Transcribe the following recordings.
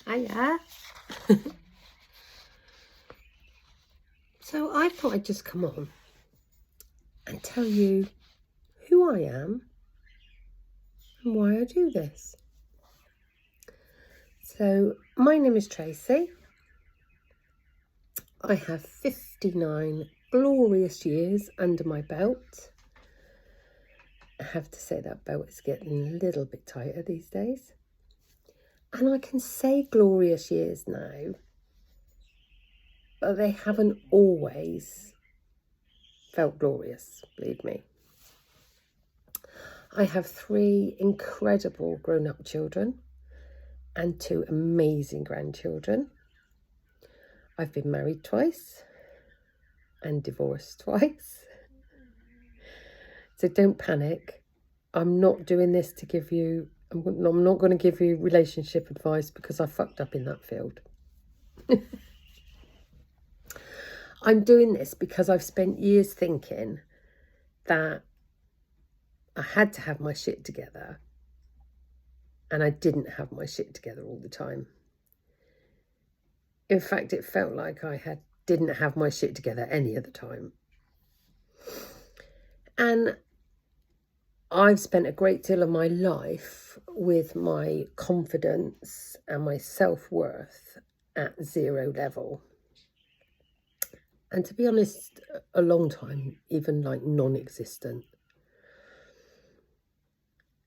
Hiya. So I thought I'd just come on and tell you who I am and why I do this. So my name is Tracey. I have 59 glorious years under my belt. I have to say that belt is getting a little bit tighter these days. And I can say glorious years now, but they haven't always felt glorious, believe me. I have 3 incredible grown-up children and 2 amazing grandchildren. I've been married twice and divorced twice. So don't panic. I'm not doing this to give you, I'm not going to give you relationship advice because I fucked up in that field. I'm doing this because I've spent years thinking that I had to have my shit together, and I didn't have my shit together all the time. In fact, it felt like I didn't have my shit together any of the time. And I've spent a great deal of my life with my confidence and my self-worth at 0 level. And to be honest, a long time, even like non-existent.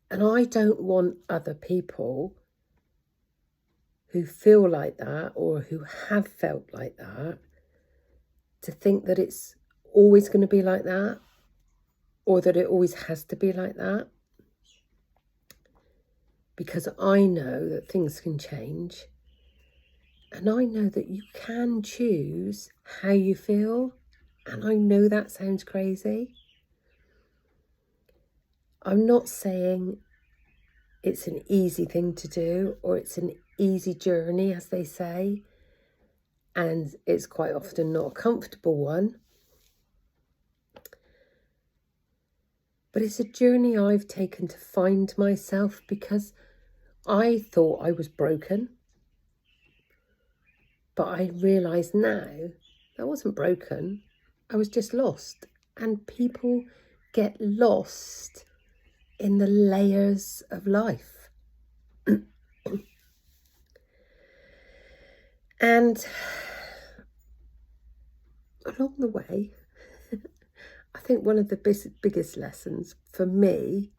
And I don't want other people who feel like that or who have felt like that to think that it's always going to be like that or that it always has to be like that. Because I know that things can change, and I know that you can choose how you feel, and I know that sounds crazy. I'm not saying it's an easy thing to do or it's an easy journey, as they say, and it's quite often not a comfortable one. But it's a journey I've taken to find myself because I thought I was broken. But I realise now I wasn't broken. I was just lost. And people get lost in the layers of life. And along the way, I think one of the biggest lessons for me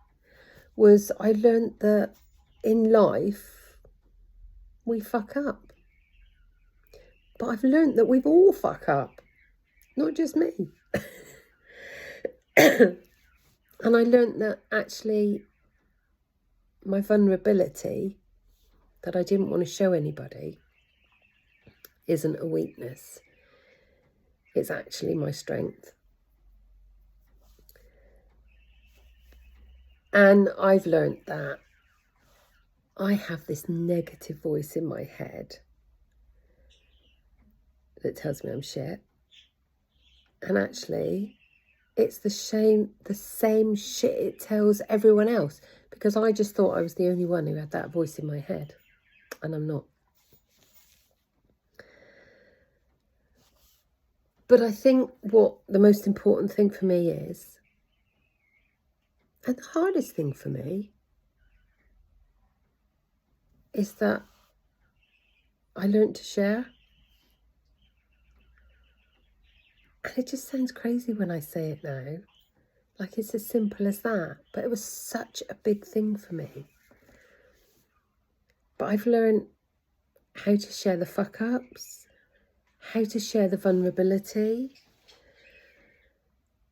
was I learned that in life, we fuck up. But I've learned that we've all fuck up, not just me. And I learned that actually my vulnerability that I didn't want to show anybody isn't a weakness. It's actually my strength. And I've learned that I have this negative voice in my head that tells me I'm shit. And actually, it's the same shit it tells everyone else, because I just thought I was the only one who had that voice in my head, and I'm not. But I think what the most important thing for me is, and the hardest thing for me, is that I learned to share. And it just sounds crazy when I say it now. Like it's as simple as that. But it was such a big thing for me. But I've learned how to share the fuck ups, how to share the vulnerability,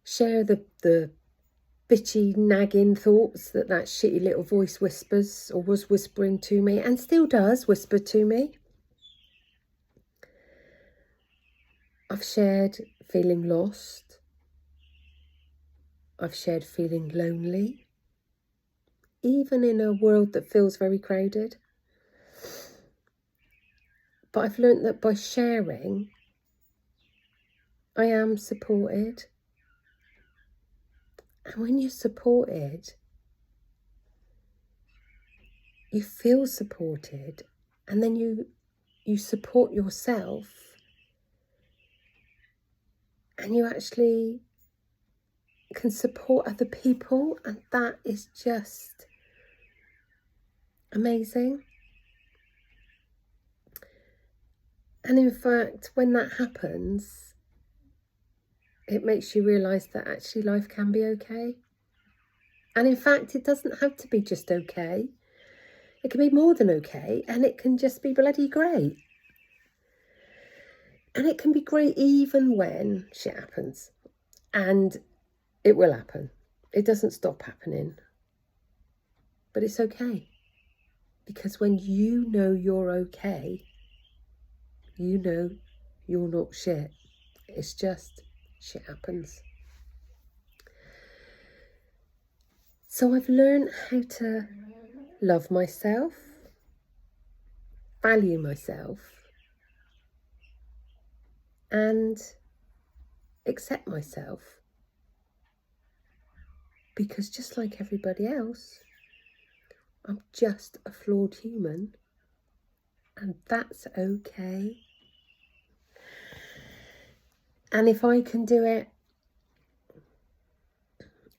share the bitchy, nagging thoughts that shitty little voice whispers or was whispering to me and still does whisper to me. I've shared feeling lost. I've shared feeling lonely, even in a world that feels very crowded. But I've learned that by sharing, I am supported. And when you're supported, you feel supported And then you support yourself, and you actually can support other people, and that is just amazing. And in fact, when that happens, it makes you realise that actually life can be okay. And in fact, it doesn't have to be just okay. It can be more than okay, and it can just be bloody great. And it can be great even when shit happens. And it will happen. It doesn't stop happening. But it's okay. Because when you know you're okay, you know you're not shit. It's just shit happens. So I've learned how to love myself, value myself, and accept myself. Because just like everybody else, I'm just a flawed human, and that's okay. And if I can do it,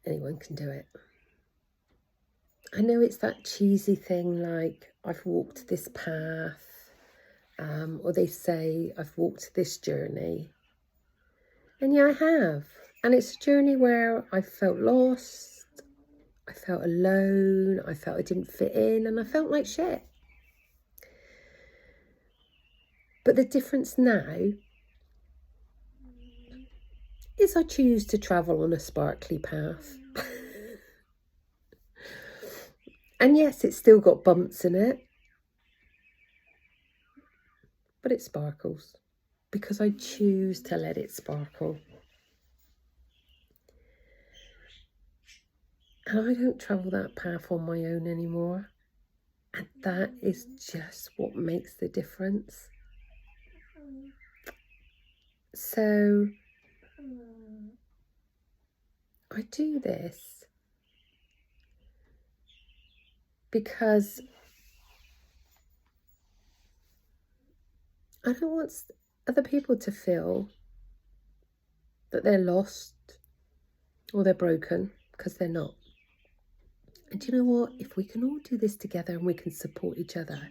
anyone can do it. I know it's that cheesy thing like, I've walked this path, or they say, I've walked this journey. And yeah, I have. And it's a journey where I felt lost, I felt alone, I felt I didn't fit in, and I felt like shit. But the difference now is I choose to travel on a sparkly path. And yes, it's still got bumps in it, but it sparkles because I choose to let it sparkle. And I don't travel that path on my own anymore. And that is just what makes the difference. So I do this because I don't want other people to feel that they're lost or they're broken, because they're not. And you know what? If we can all do this together and we can support each other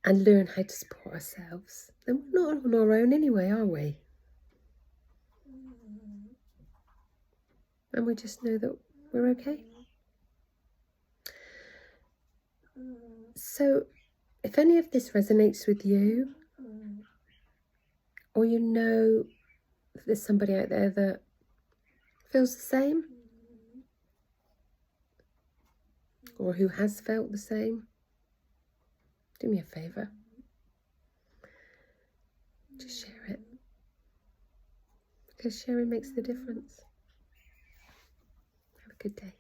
and learn how to support ourselves, then we're not on our own anyway, are we? And we just know that we're okay. So if any of this resonates with you, or you know that there's somebody out there that feels the same, or who has felt the same, do me a favour. Just share it. Because sharing makes the difference. Have a good day.